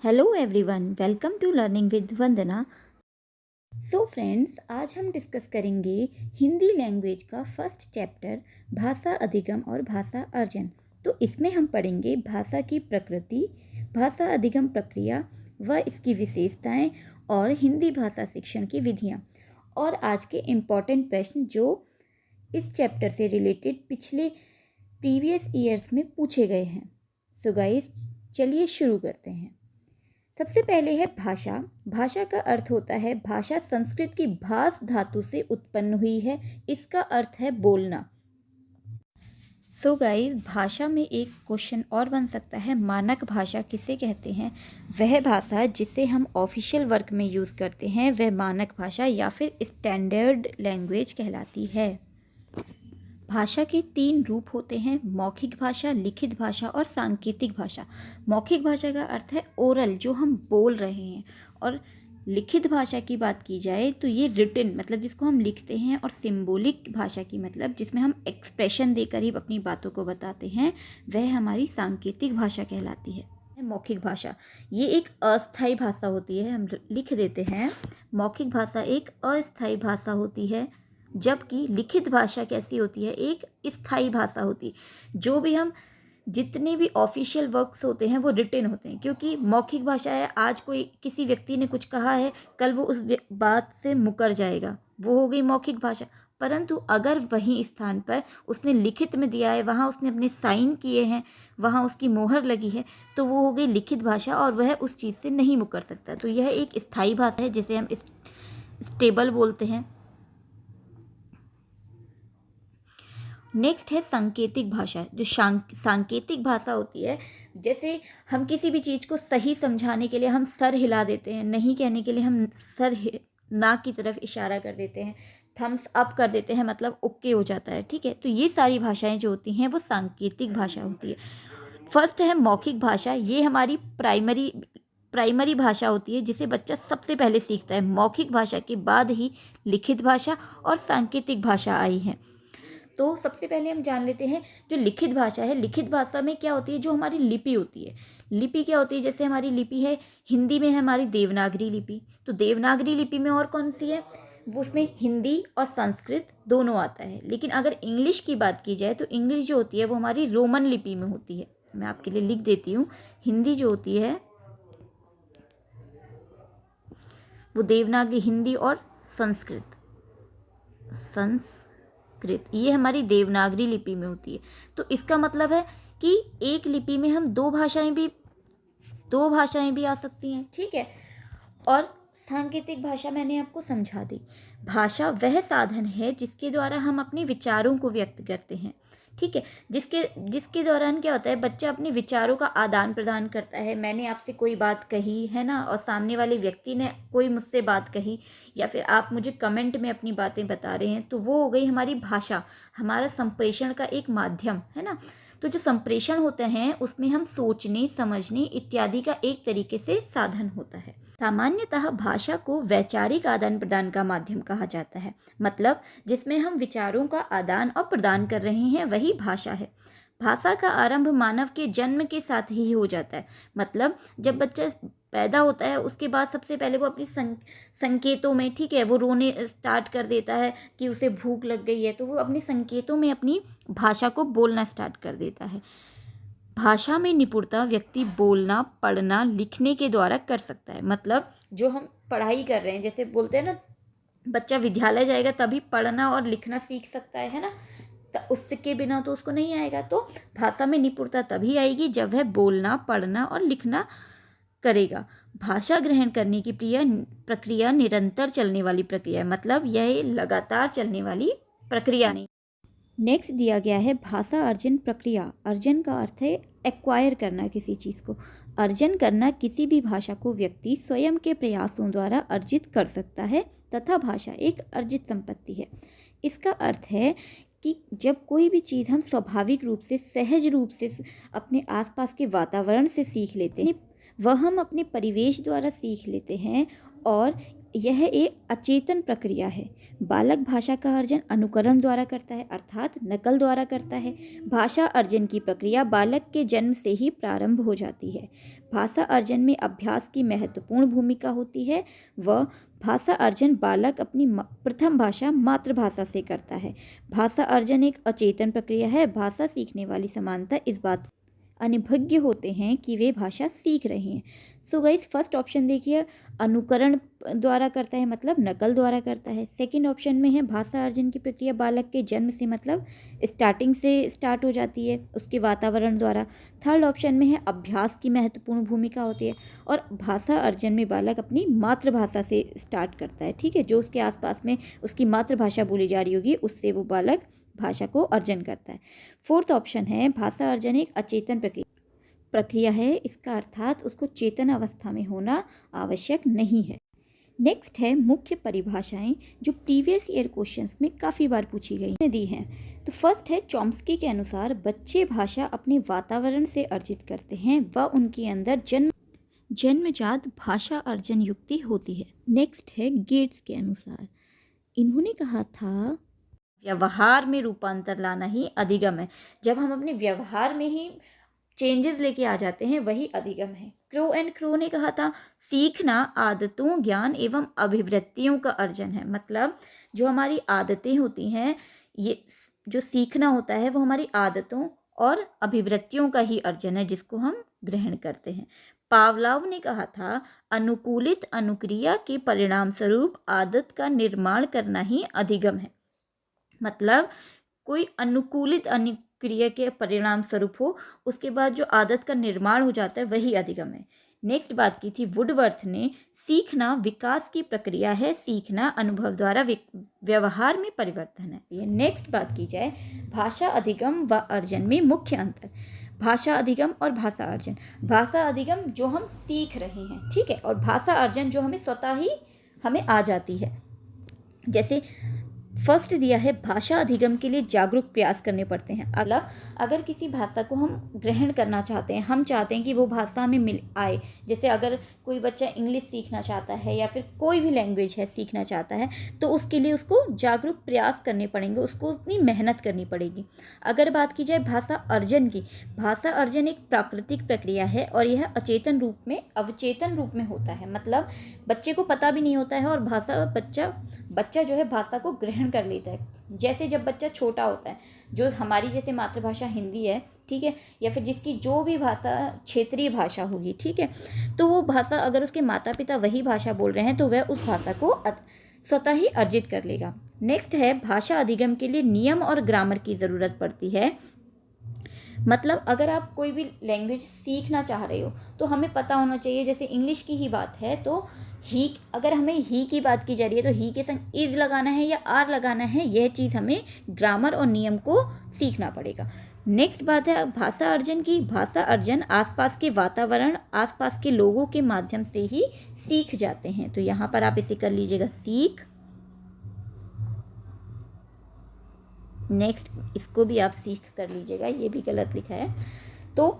Hello everyone, welcome to learning with Vandana. So friends, आज हम discuss करेंगे हिंदी लैंग्वेज का फर्स्ट चैप्टर भाषा अधिगम और भाषा अर्जन। तो इसमें हम पढ़ेंगे भाषा की प्रकृति, भाषा अधिगम प्रक्रिया व इसकी विशेषताएं और हिंदी भाषा शिक्षण की विधियां और आज के इम्पॉर्टेंट प्रश्न जो इस चैप्टर से रिलेटेड पिछले प्रीवियस ईयर्स में पूछे गए हैं। सो गाइस, चलिए शुरू करते हैं। सबसे पहले है भाषा। भाषा का अर्थ होता है भाषा संस्कृत की भास धातु से उत्पन्न हुई है। इसका अर्थ है बोलना। सो गाइस, भाषा में एक क्वेश्चन और बन सकता है, मानक भाषा किसे कहते हैं? वह भाषा जिसे हम ऑफिशियल वर्क में यूज़ करते हैं वह मानक भाषा या फिर स्टैंडर्ड लैंग्वेज कहलाती है। भाषा के 3 रूप होते हैं, मौखिक भाषा, लिखित भाषा और सांकेतिक भाषा। मौखिक भाषा का अर्थ है ओरल, जो हम बोल रहे हैं, और लिखित भाषा की बात की जाए तो ये रिटन मतलब जिसको हम लिखते हैं, और सिंबॉलिक भाषा की मतलब जिसमें हम एक्सप्रेशन देकर ही अपनी बातों को बताते हैं, वह हमारी सांकेतिक भाषा कहलाती है। मौखिक भाषा ये एक अस्थायी भाषा होती है, हम लिख देते हैं। मौखिक भाषा एक अस्थायी भाषा होती है, जबकि लिखित भाषा कैसी होती है? एक स्थायी भाषा होती है। जो भी हम जितने भी ऑफिशियल वर्क्स होते हैं वो रिटन होते हैं, क्योंकि मौखिक भाषा है, आज कोई किसी व्यक्ति ने कुछ कहा है, कल वो उस बात से मुकर जाएगा, वो हो गई मौखिक भाषा। परंतु अगर वही स्थान पर उसने लिखित में दिया है, वहाँ उसने अपने साइन किए हैं, वहाँ उसकी मोहर लगी है, तो वो हो गई लिखित भाषा और वह उस चीज़ से नहीं मुकर सकता। तो यह एक स्थायी भाषा है जिसे हम स्टेबल बोलते हैं। नेक्स्ट है सांकेतिक भाषा। जो सांकेतिक भाषा होती है, जैसे हम किसी भी चीज़ को सही समझाने के लिए हम सर हिला देते हैं, नहीं कहने के लिए हम सर नाक की तरफ इशारा कर देते हैं, थम्स अप कर देते हैं, मतलब ओके हो जाता है, ठीक है। तो ये सारी भाषाएं जो होती हैं वो सांकेतिक भाषा होती है। फर्स्ट है मौखिक भाषा। ये हमारी प्राइमरी भाषा होती है जिसे बच्चा सबसे पहले सीखता है। मौखिक भाषा के बाद ही लिखित भाषा और सांकेतिक भाषा आई है। तो सबसे पहले हम जान लेते हैं जो लिखित भाषा है। लिखित भाषा में क्या होती है? जो हमारी लिपि होती है। लिपि क्या होती है? जैसे हमारी लिपि है, हिंदी में है हमारी देवनागरी लिपि, तो देवनागरी लिपि में और कौन सी है? वो उसमें हिंदी और संस्कृत दोनों आता है। लेकिन अगर इंग्लिश की बात की जाए तो इंग्लिश जो होती है वो हमारी रोमन लिपि में होती है। मैं आपके लिए लिख देती हूँ। हिंदी जो होती है वो देवनागरी, हिंदी और संस्कृत ये हमारी देवनागरी लिपि में होती है। तो इसका मतलब है कि एक लिपि में हम दो भाषाएं भी आ सकती हैं, ठीक है। और सांकेतिक भाषा मैंने आपको समझा दी। भाषा वह साधन है जिसके द्वारा हम अपने विचारों को व्यक्त करते हैं, ठीक है। जिसके दौरान क्या होता है? बच्चा अपने विचारों का आदान प्रदान करता है। मैंने आपसे कोई बात कही है ना, और सामने वाले व्यक्ति ने कोई मुझसे बात कही, या फिर आप मुझे कमेंट में अपनी बातें बता रहे हैं, तो वो हो गई हमारी भाषा, हमारा संप्रेषण का एक माध्यम है ना। तो जो संप्रेषण होते हैं उसमें हम सोचने, समझने इत्यादि का एक तरीके से साधन होता है। सामान्यतः भाषा को वैचारिक आदान प्रदान का माध्यम कहा जाता है। मतलब जिसमें हम विचारों का आदान और प्रदान कर रहे हैं वही भाषा है। भाषा का आरंभ मानव के जन्म के साथ ही हो जाता है। मतलब जब बच्चा पैदा होता है उसके बाद सबसे पहले वो अपनी संकेतों में, ठीक है, वो रोने स्टार्ट कर देता है कि उसे भूख लग गई है, तो वो अपने संकेतों में अपनी भाषा को बोलना स्टार्ट कर देता है। भाषा में निपुणता व्यक्ति बोलना, पढ़ना, लिखने के द्वारा कर सकता है। मतलब जो हम पढ़ाई कर रहे हैं, जैसे बोलते हैं ना, बच्चा विद्यालय जाएगा तभी पढ़ना और लिखना सीख सकता है ना, तो उसके बिना तो उसको नहीं आएगा। तो भाषा में निपुणता तभी आएगी जब वह बोलना, पढ़ना और लिखना करेगा। भाषा ग्रहण करने की प्रक्रिया निरंतर चलने वाली प्रक्रिया है। मतलब यह लगातार चलने वाली प्रक्रिया नहीं। नेक्स्ट दिया गया है भाषा अर्जन प्रक्रिया। अर्जन का अर्थ है एक्वायर करना किसी चीज़ को। अर्जन करना किसी भी भाषा को व्यक्ति स्वयं के प्रयासों द्वारा अर्जित कर सकता है तथा भाषा एक अर्जित संपत्ति है। इसका अर्थ है कि जब कोई भी चीज़ हम स्वाभाविक रूप से, सहज रूप से अपने आसपास के वातावरण से सीख लेते हैं, वह हम अपने परिवेश द्वारा सीख लेते हैं, और यह एक अचेतन प्रक्रिया है। बालक भाषा का अर्जन अनुकरण द्वारा करता है, अर्थात नकल द्वारा करता है। भाषा अर्जन की प्रक्रिया बालक के जन्म से ही प्रारंभ हो जाती है। भाषा अर्जन में अभ्यास की महत्वपूर्ण भूमिका होती है। वह भाषा अर्जन बालक अपनी प्रथम भाषा मातृभाषा से करता है। भाषा अर्जन एक अचेतन प्रक्रिया है। भाषा सीखने वाली समानता इस बात अनिभज्ञ होते हैं कि वे भाषा सीख रहे हैं। सो गाइस, फर्स्ट ऑप्शन देखिए, अनुकरण द्वारा करता है मतलब नकल द्वारा करता है। सेकंड ऑप्शन में है भाषा अर्जन की प्रक्रिया बालक के जन्म से मतलब स्टार्टिंग से स्टार्ट हो जाती है उसके वातावरण द्वारा। थर्ड ऑप्शन में है अभ्यास की महत्वपूर्ण भूमिका होती है, और भाषा अर्जन में बालक अपनी मातृभाषा से स्टार्ट करता है। ठीक है, जो उसके आसपास में उसकी मातृभाषा बोली जा रही होगी उससे वो बालक भाषा को अर्जन करता है। फोर्थ ऑप्शन है भाषा अर्जन एक अचेतन प्रक्रिया है। इसका अर्थात उसको चेतन अवस्था में होना आवश्यक नहीं है। नेक्स्ट है मुख्य परिभाषाएं जो प्रीवियस ईयर क्वेश्चंस में काफ़ी बार पूछी गई दी हैं। तो फर्स्ट है, चॉम्स्की के अनुसार बच्चे भाषा अपने वातावरण से अर्जित करते हैं व उनके अंदर जन्मजात भाषा अर्जन युक्ति होती है। नेक्स्ट है गेट्स के अनुसार, इन्होंने कहा था व्यवहार में रूपांतर लाना ही अधिगम है। जब हम अपने व्यवहार में ही चेंजेस लेके आ जाते हैं वही अधिगम है। क्रो ने कहा था सीखना आदतों, ज्ञान एवं अभिवृत्तियों का अर्जन है। मतलब जो हमारी आदतें होती हैं, ये जो सीखना होता है वो हमारी आदतों और अभिवृत्तियों का ही अर्जन है जिसको हम ग्रहण करते हैं। पावलोव ने कहा था अनुकूलित अनुक्रिया के परिणाम स्वरूप आदत का निर्माण करना ही अधिगम है। मतलब कोई अनुकूलित क्रिया के परिणाम स्वरूप हो उसके बाद जो आदत का निर्माण हो जाता है वही अधिगम है। नेक्स्ट बात की थी वुडवर्थ ने, सीखना विकास की प्रक्रिया है, सीखना अनुभव द्वारा व्यवहार में परिवर्तन है। ये नेक्स्ट बात की जाए भाषा अधिगम व अर्जन में मुख्य अंतर। भाषा अधिगम और भाषा अर्जन। भाषा अधिगम जो हम सीख रहे हैं, ठीक है, और भाषा अर्जन जो हमें स्वतः ही हमें आ जाती है। जैसे फर्स्ट दिया है भाषा अधिगम के लिए जागरूक प्रयास करने पड़ते हैं। अगर किसी भाषा को हम ग्रहण करना चाहते हैं, हम चाहते हैं कि वो भाषा हमें मिल आए, जैसे अगर कोई बच्चा इंग्लिश सीखना चाहता है या फिर कोई भी लैंग्वेज है सीखना चाहता है तो उसके लिए उसको जागरूक प्रयास करने पड़ेंगे, उसको उतनी मेहनत करनी पड़ेगी। अगर बात की जाए भाषा अर्जन की, भाषा अर्जन एक प्राकृतिक प्रक्रिया है और यह अचेतन रूप में अवचेतन रूप में होता है। मतलब बच्चे को पता भी नहीं होता है और बच्चा जो है भाषा को ग्रहण कर लेता है। जैसे जब बच्चा छोटा होता है, जो हमारी जैसे मातृभाषा हिंदी है, ठीक है, या फिर जिसकी जो भी भाषा क्षेत्रीय भाषा होगी, ठीक है, तो वो भाषा अगर उसके माता पिता वही भाषा बोल रहे हैं तो वह उस भाषा को स्वतः ही अर्जित कर लेगा। नेक्स्ट है भाषा अधिगम के लिए नियम और ग्रामर की ज़रूरत पड़ती है। मतलब अगर आप कोई भी लैंग्वेज सीखना चाह रहे हो तो हमें पता होना चाहिए, जैसे इंग्लिश की ही बात है तो ही, अगर हमें ही की बात की जा रही है तो ही के संग इज लगाना है या आर लगाना है, यह चीज़ हमें ग्रामर और नियम को सीखना पड़ेगा। नेक्स्ट बात है भाषा अर्जन की। भाषा अर्जन आसपास के वातावरण, आसपास के लोगों के माध्यम से ही सीख जाते हैं। तो यहाँ पर आप इसे कर लीजिएगा सीख। नेक्स्ट इसको भी आप सीख कर लीजिएगा, ये भी गलत लिखा है। तो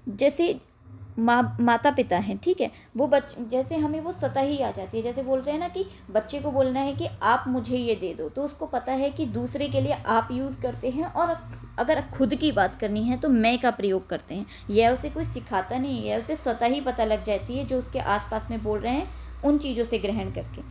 जैसे माता पिता हैं, ठीक है, वो जैसे हमें वो स्वतः ही आ जाती है। जैसे बोल रहे हैं ना कि बच्चे को बोलना है कि आप मुझे ये दे दो, तो उसको पता है कि दूसरे के लिए आप यूज़ करते हैं, और अगर खुद की बात करनी है तो मैं का प्रयोग करते हैं। यह उसे कोई सिखाता नहीं है, उसे स्वतः ही पता लग जाती है जो उसके आसपास में बोल रहे हैं उन चीज़ों से ग्रहण करके।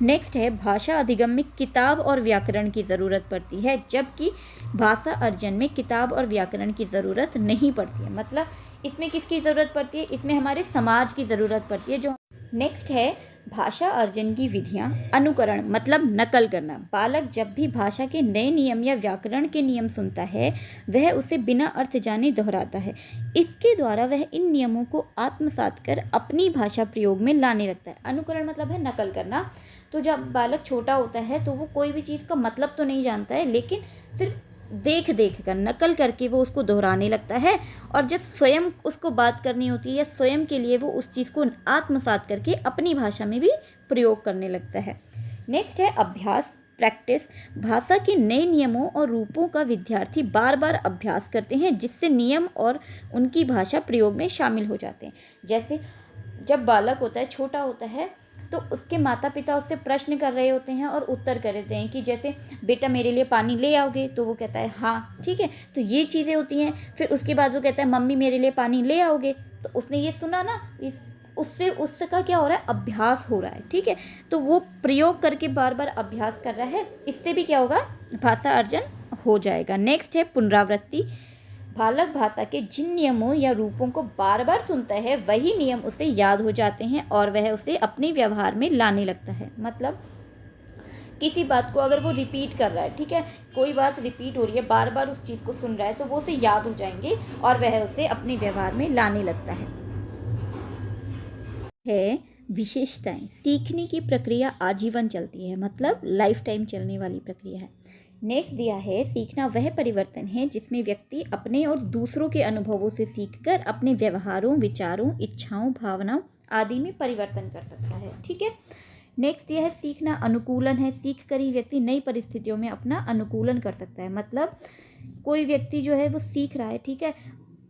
नेक्स्ट है भाषा अधिगम में किताब और व्याकरण की ज़रूरत पड़ती है, जबकि भाषा अर्जन में किताब और व्याकरण की ज़रूरत नहीं पड़ती है। मतलब इसमें किसकी ज़रूरत पड़ती है? इसमें हमारे समाज की ज़रूरत पड़ती है। जो नेक्स्ट है भाषा अर्जन की विधियाँ। अनुकरण मतलब नकल करना। बालक जब भी भाषा के नए नियम या व्याकरण के नियम सुनता है वह उसे बिना अर्थ जाने दोहराता है। इसके द्वारा वह इन नियमों को आत्मसात कर अपनी भाषा प्रयोग में लाने लगता है। अनुकरण मतलब है नकल करना। तो जब बालक छोटा होता है तो वो कोई भी चीज़ का मतलब तो नहीं जानता है, लेकिन सिर्फ देख कर नकल करके वो उसको दोहराने लगता है, और जब स्वयं उसको बात करनी होती है या स्वयं के लिए वो उस चीज़ को आत्मसात करके अपनी भाषा में भी प्रयोग करने लगता है। नेक्स्ट है अभ्यास, प्रैक्टिस। भाषा के नए नियमों और रूपों का विद्यार्थी बार बार अभ्यास करते हैं, जिससे नियम और उनकी भाषा प्रयोग में शामिल हो जाते हैं। जैसे जब बालक होता है, छोटा होता है, तो उसके माता पिता उससे प्रश्न कर रहे होते हैं और उत्तर कर देते हैं कि जैसे बेटा मेरे लिए पानी ले आओगे, तो वो कहता है हाँ, ठीक है। तो ये चीज़ें होती हैं। फिर उसके बाद वो कहता है मम्मी मेरे लिए पानी ले आओगे, तो उसने ये सुना ना, उसका क्या हो रहा है, अभ्यास हो रहा है, ठीक है। तो वो प्रयोग करके बार बार अभ्यास कर रहा है, इससे भी क्या होगा, भाषा अर्जन हो जाएगा। नेक्स्ट है पुनरावृत्ति। बालक भाषा के जिन नियमों या रूपों को बार बार सुनता है वही नियम उसे याद हो जाते हैं और वह उसे अपने व्यवहार में लाने लगता है। मतलब किसी बात को अगर वो रिपीट कर रहा है, ठीक है, कोई बात रिपीट हो रही है, बार बार उस चीज़ को सुन रहा है, तो वो उसे याद हो जाएंगे और वह उसे अपने व्यवहार में लाने लगता है। विशेषताएं। सीखने की प्रक्रिया आजीवन चलती है, मतलब लाइफ टाइम चलने वाली प्रक्रिया है। नेक्स्ट दिया है सीखना वह परिवर्तन है जिसमें व्यक्ति अपने और दूसरों के अनुभवों से सीखकर अपने व्यवहारों, विचारों, इच्छाओं, भावनाओं आदि में परिवर्तन कर सकता है, ठीक है। नेक्स्ट दिया है सीखना अनुकूलन है। सीख कर ही व्यक्ति नई परिस्थितियों में अपना अनुकूलन कर सकता है। मतलब कोई व्यक्ति जो है वो सीख रहा है, ठीक है,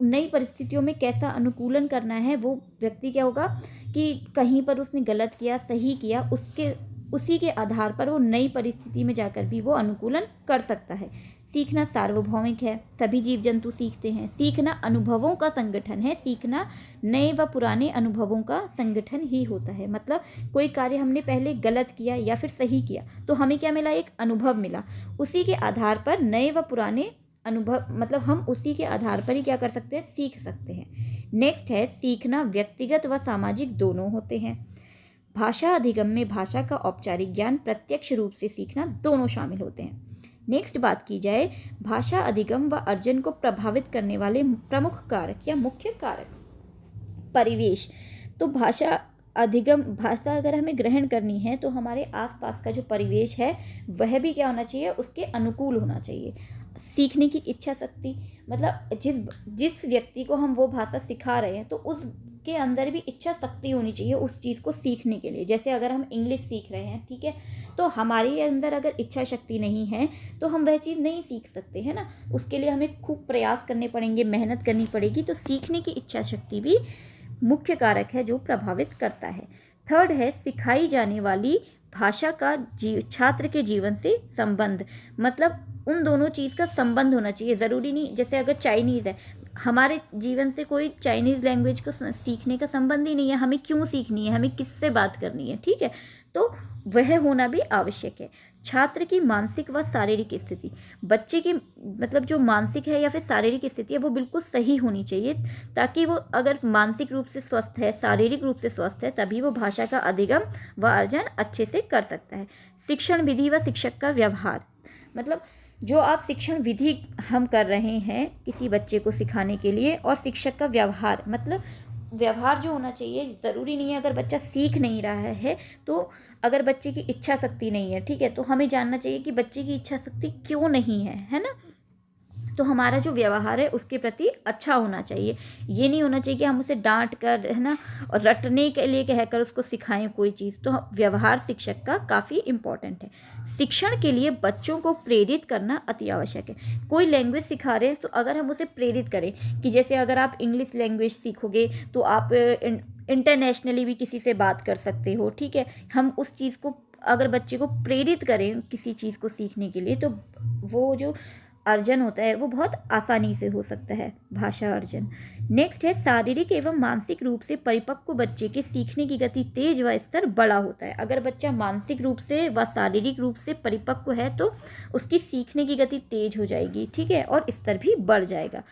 नई परिस्थितियों में कैसा अनुकूलन करना है, वो व्यक्ति क्या होगा कि कहीं पर उसने गलत किया, सही किया, उसी के आधार पर वो नई परिस्थिति में जाकर भी वो अनुकूलन कर सकता है। सीखना सार्वभौमिक है, सभी जीव जंतु सीखते हैं। सीखना अनुभवों का संगठन है। सीखना नए व पुराने अनुभवों का संगठन ही होता है। मतलब कोई कार्य हमने पहले गलत किया या फिर सही किया, तो हमें क्या मिला, एक अनुभव मिला, उसी के आधार पर नए व पुराने अनुभव, मतलब हम उसी के आधार पर ही क्या कर सकते हैं, सीख सकते हैं। नेक्स्ट है सीखना व्यक्तिगत व सामाजिक दोनों होते हैं। भाषा अधिगम में भाषा का औपचारिक ज्ञान, प्रत्यक्ष रूप से सीखना दोनों शामिल होते हैं। नेक्स्ट बात की जाए भाषा अधिगम व अर्जन को प्रभावित करने वाले प्रमुख कारक या मुख्य कारक। परिवेश। तो भाषा अधिगम, भाषा अगर हमें ग्रहण करनी है तो हमारे आसपास का जो परिवेश है वह भी क्या होना चाहिए, उसके अनुकूल होना चाहिए। सीखने की इच्छा शक्ति, मतलब जिस व्यक्ति को हम वो भाषा सिखा रहे हैं तो उसके अंदर भी इच्छा शक्ति होनी चाहिए उस चीज़ को सीखने के लिए। जैसे अगर हम इंग्लिश सीख रहे हैं, ठीक है, तो हमारे अंदर अगर इच्छा शक्ति नहीं है तो हम वह चीज़ नहीं सीख सकते, है ना। उसके लिए हमें खूब प्रयास करने पड़ेंगे, मेहनत करनी पड़ेगी। तो सीखने की इच्छा शक्ति भी मुख्य कारक है जो प्रभावित करता है। थर्ड है सिखाई जाने वाली भाषा का छात्र के जीवन से संबंध। मतलब उन दोनों चीज़ का संबंध होना चाहिए। ज़रूरी नहीं, जैसे अगर चाइनीज़ है, हमारे जीवन से कोई चाइनीज़ लैंग्वेज को सीखने का संबंध ही नहीं है। हमें क्यों सीखनी है, हमें किससे बात करनी है, ठीक है, तो वह होना भी आवश्यक है। छात्र की मानसिक व शारीरिक स्थिति, बच्चे की मतलब जो मानसिक है या फिर शारीरिक स्थिति है वो बिल्कुल सही होनी चाहिए, ताकि वो अगर मानसिक रूप से स्वस्थ है, शारीरिक रूप से स्वस्थ है, तभी वो भाषा का अधिगम व अर्जन अच्छे से कर सकता है। शिक्षण विधि व शिक्षक का व्यवहार, मतलब जो आप शिक्षण विधि हम कर रहे हैं किसी बच्चे को सिखाने के लिए, और शिक्षक का व्यवहार, मतलब व्यवहार जो होना चाहिए, ज़रूरी नहीं है अगर बच्चा सीख नहीं रहा है तो अगर बच्चे की इच्छा शक्ति नहीं है, ठीक है, तो हमें जानना चाहिए कि बच्चे की इच्छा शक्ति क्यों नहीं है ना। तो हमारा जो व्यवहार है उसके प्रति अच्छा होना चाहिए। ये नहीं होना चाहिए कि हम उसे डांट कर, है ना, और रटने के लिए कहकर उसको सिखाएं कोई चीज़। तो व्यवहार शिक्षक का काफ़ी इम्पॉर्टेंट है। शिक्षण के लिए बच्चों को प्रेरित करना अति आवश्यक है। कोई लैंग्वेज सिखा रहे हैं तो अगर हम उसे प्रेरित करें कि जैसे अगर आप इंग्लिश लैंग्वेज सीखोगे तो आप इंटरनेशनली भी किसी से बात कर सकते हो, ठीक है। हम उस चीज़ को अगर बच्चे को प्रेरित करें किसी चीज़ को सीखने के लिए, तो वो जो अर्जन होता है वो बहुत आसानी से हो सकता है, भाषा अर्जन। नेक्स्ट है शारीरिक एवं मानसिक रूप से परिपक्व बच्चे के सीखने की गति तेज व स्तर बड़ा होता है। अगर बच्चा मानसिक रूप से व शारीरिक रूप से परिपक्व है तो उसकी सीखने की गति तेज हो जाएगी, ठीक है, और स्तर भी बढ़ जाएगा।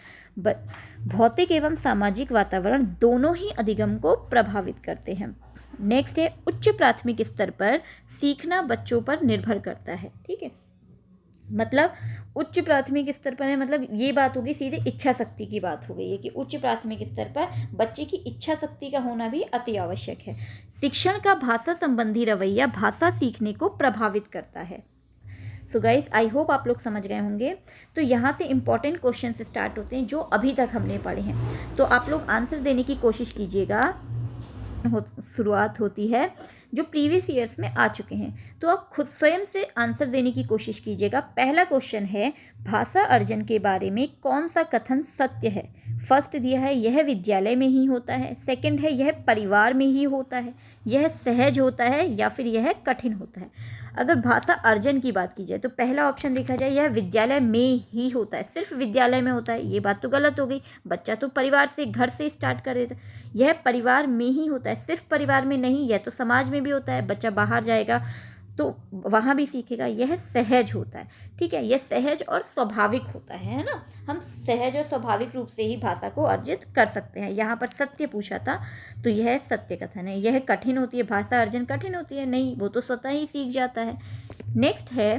भौतिक एवं सामाजिक वातावरण दोनों ही अधिगम को प्रभावित करते हैं। नेक्स्ट है उच्च प्राथमिक स्तर पर सीखना बच्चों पर निर्भर करता है, ठीक है। मतलब उच्च प्राथमिक स्तर पर है, मतलब ये बात होगी, सीधे इच्छा शक्ति की बात हो गई है कि उच्च प्राथमिक स्तर पर बच्चे की इच्छा शक्ति का होना भी अति आवश्यक है। शिक्षण का भाषा संबंधी रवैया भाषा सीखने को प्रभावित करता है। सो गाइस, आई होप आप लोग समझ गए होंगे। तो यहाँ से इंपॉर्टेंट क्वेश्चन स्टार्ट होते हैं जो अभी तक हमने पढ़े हैं, तो आप लोग आंसर देने की कोशिश कीजिएगा। शुरुआत होती है जो प्रीवियस ईयर्स में आ चुके हैं, तो आप खुद स्वयं से आंसर देने की कोशिश कीजिएगा। पहला क्वेश्चन है भाषा अर्जन के बारे में कौन सा कथन सत्य है। फर्स्ट दिया है यह विद्यालय में ही होता है, सेकंड है यह परिवार में ही होता है, यह सहज होता है, या फिर यह कठिन होता है। अगर भाषा अर्जन की बात की जाए तो पहला ऑप्शन देखा जाए यह विद्यालय में ही होता है, सिर्फ विद्यालय में होता है, ये बात तो गलत हो गई। बच्चा तो परिवार से, घर से स्टार्ट कर देता है। यह परिवार में ही होता है, सिर्फ परिवार में नहीं, यह तो समाज में भी होता है। बच्चा बाहर जाएगा तो वहाँ भी सीखेगा। यह सहज होता है, ठीक है, यह सहज और स्वाभाविक होता है ना। हम सहज और स्वाभाविक रूप से ही भाषा को अर्जित कर सकते हैं। यहाँ पर सत्य पूछा था तो यह सत्य कथन है। यह कठिन होती है, भाषा अर्जन कठिन होती है, नहीं, वो तो स्वतः ही सीख जाता है। नेक्स्ट है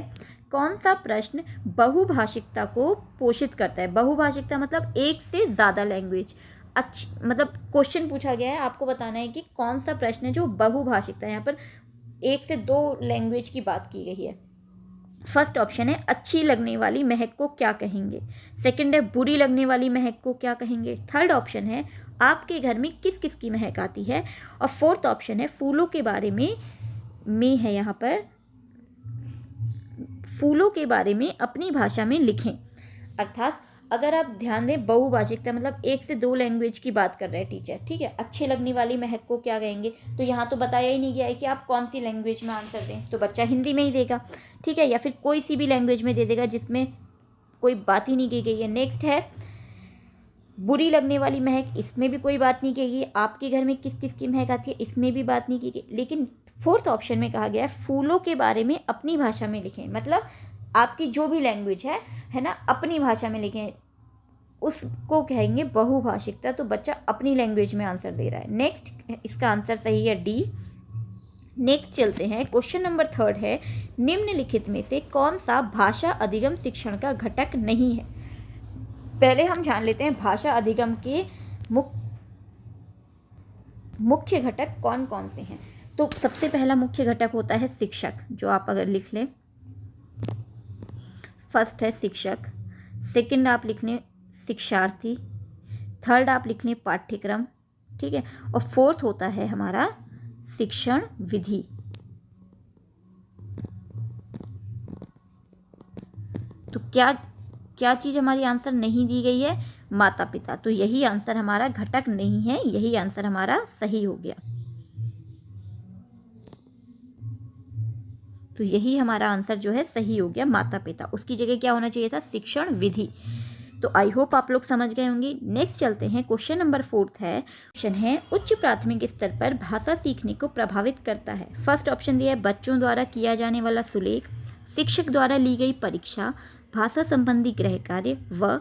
कौन सा प्रश्न बहुभाषिकता को पोषित करता है। बहुभाषिकता मतलब एक से ज़्यादा लैंग्वेज, मतलब क्वेश्चन पूछा गया है, आपको बताना है कि कौन सा प्रश्न है जो बहुभाषिकता है। यहाँ पर एक से दो लैंग्वेज की बात की गई है। फर्स्ट ऑप्शन है अच्छी लगने वाली महक को क्या कहेंगे, सेकंड है बुरी लगने वाली महक को क्या कहेंगे, थर्ड ऑप्शन है आपके घर में किस किस की महक आती है, और फोर्थ ऑप्शन है फूलों के बारे में है यहाँ पर, फूलों के बारे में अपनी भाषा में लिखें। अर्थात अगर आप ध्यान दें, बहुभाषिकता मतलब एक से दो लैंग्वेज की बात कर रहे हैं टीचर, ठीक है। अच्छी लगने वाली महक को क्या कहेंगे, तो यहाँ तो बताया ही नहीं गया है कि आप कौन सी लैंग्वेज में आंसर दें, तो बच्चा हिंदी में ही देगा, ठीक है, या फिर कोई सी भी लैंग्वेज में दे देगा जिसमें कोई बात ही नहीं की गई है। नेक्स्ट है बुरी लगने वाली महक, इसमें भी कोई बात नहीं की गई। आपके घर में किस किस की महक आती है, इसमें भी बात नहीं की गई। लेकिन फोर्थ ऑप्शन में कहा गया है फूलों के बारे में अपनी भाषा में लिखें, मतलब आपकी जो भी लैंग्वेज है ना, अपनी भाषा में लिखें, उसको कहेंगे बहुभाषिकता। तो बच्चा अपनी लैंग्वेज में आंसर दे रहा है। नेक्स्ट, इसका आंसर सही है डी। नेक्स्ट चलते हैं, क्वेश्चन नंबर थर्ड है निम्नलिखित में से कौन सा भाषा अधिगम शिक्षण का घटक नहीं है। पहले हम जान लेते हैं भाषा अधिगम के मुख्य घटक कौन कौन से हैं। तो सबसे पहला मुख्य घटक होता है शिक्षक, जो आप अगर लिख लें, फर्स्ट है शिक्षक, सेकंड आप लिख लें शिक्षार्थी, थर्ड आप लिख लें पाठ्यक्रम, ठीक है, और फोर्थ होता है हमारा शिक्षण विधि। तो क्या चीज़ हमारी आंसर नहीं दी गई है, माता पिता। तो यही आंसर हमारा घटक नहीं है, यही आंसर हमारा सही हो गया। तो यही हमारा आंसर जो है सही हो गया, माता पिता। उसकी जगह क्या होना चाहिए था, शिक्षण विधि। तो आई होप आप लोग समझ गए होंगे। नेक्स्ट चलते हैं, क्वेश्चन नंबर फोर्थ है, क्वेश्चन है उच्च प्राथमिक स्तर पर भाषा सीखने को प्रभावित करता है। फर्स्ट ऑप्शन दिया है बच्चों द्वारा किया जाने वाला सुलेख, शिक्षक द्वारा ली गई परीक्षा, भाषा संबंधी गृह कार्य व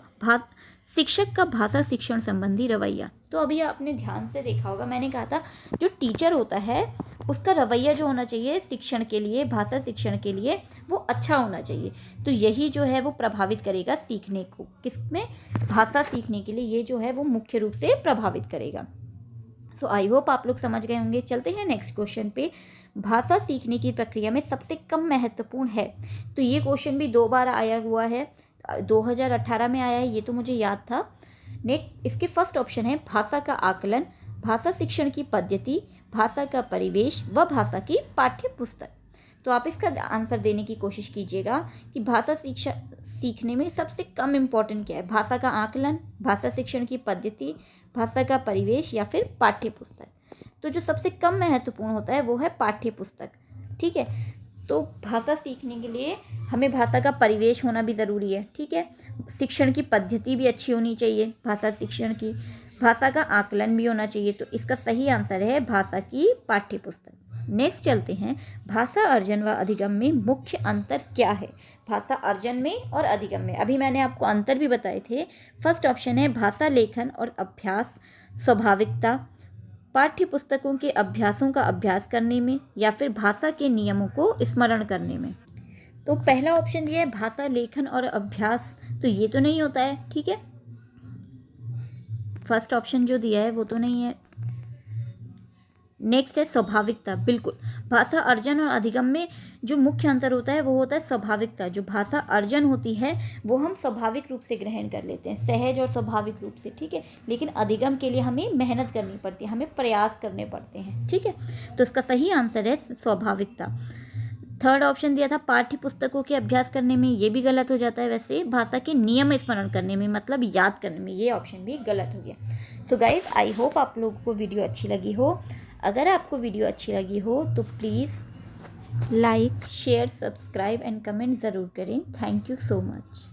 शिक्षक का भाषा शिक्षण संबंधी रवैया। तो अभी आपने ध्यान से देखा होगा, मैंने कहा था जो टीचर होता है उसका रवैया जो होना चाहिए शिक्षण के लिए, भाषा शिक्षण के लिए, वो अच्छा होना चाहिए। तो यही जो है वो प्रभावित करेगा सीखने को, किसमें, भाषा सीखने के लिए ये जो है वो मुख्य रूप से प्रभावित करेगा। सो आई होप आप लोग समझ गए होंगे। चलते हैं नेक्स्ट क्वेश्चन पे, भाषा सीखने की प्रक्रिया में सबसे कम महत्वपूर्ण है। तो ये क्वेश्चन भी 2 बार आया हुआ है, 2018 में आया है, ये तो मुझे याद था। नेक्स्ट, इसके फर्स्ट ऑप्शन है भाषा का आकलन, भाषा शिक्षण की पद्धति, भाषा का परिवेश व भाषा की पाठ्य पुस्तक। तो आप इसका आंसर देने की कोशिश कीजिएगा कि भाषा सीखने में सबसे कम इम्पॉर्टेंट क्या है, भाषा का आकलन, भाषा शिक्षण की पद्धति, भाषा का परिवेश या फिर पाठ्य पुस्तक। तो जो सबसे कम महत्वपूर्ण होता है वो है पाठ्य पुस्तक, ठीक है। तो भाषा सीखने के लिए हमें भाषा का परिवेश होना भी ज़रूरी है, ठीक है, शिक्षण की पद्धति भी अच्छी होनी चाहिए भाषा शिक्षण की, भाषा का आकलन भी होना चाहिए। तो इसका सही आंसर है भाषा की पाठ्य पुस्तक। नेक्स्ट चलते हैं, भाषा अर्जन व अधिगम में मुख्य अंतर क्या है। भाषा अर्जन में और अधिगम में अभी मैंने आपको अंतर भी बताए थे। फर्स्ट ऑप्शन है भाषा लेखन और अभ्यास, स्वाभाविकता, पाठ्य पुस्तकों के अभ्यासों का अभ्यास करने में, या फिर भाषा के नियमों को स्मरण करने में। तो पहला ऑप्शन दिया है भाषा लेखन और अभ्यास, तो ये तो नहीं होता है, ठीक है, फर्स्ट ऑप्शन जो दिया है वो तो नहीं है। नेक्स्ट है स्वाभाविकता, बिल्कुल, भाषा अर्जन और अधिगम में जो मुख्य अंतर होता है वो होता है स्वाभाविकता। जो भाषा अर्जन होती है वो हम स्वाभाविक रूप से ग्रहण कर लेते हैं, सहज और स्वाभाविक रूप से, ठीक है, लेकिन अधिगम के लिए हमें मेहनत करनी पड़ती है, हमें प्रयास करने पड़ते हैं, ठीक है। तो इसका सही आंसर है स्वाभाविकता। थर्ड ऑप्शन दिया था पाठ्य पुस्तकों के अभ्यास करने में, ये भी गलत हो जाता है। वैसे भाषा के नियम स्मरण करने में मतलब याद करने में, ये ऑप्शन भी गलत हो गया। सो गाइज आई होप आप लोगों को वीडियो अच्छी लगी हो। अगर आपको वीडियो अच्छी लगी हो तो please like share subscribe and comment ज़रूर करें। Thank you so much.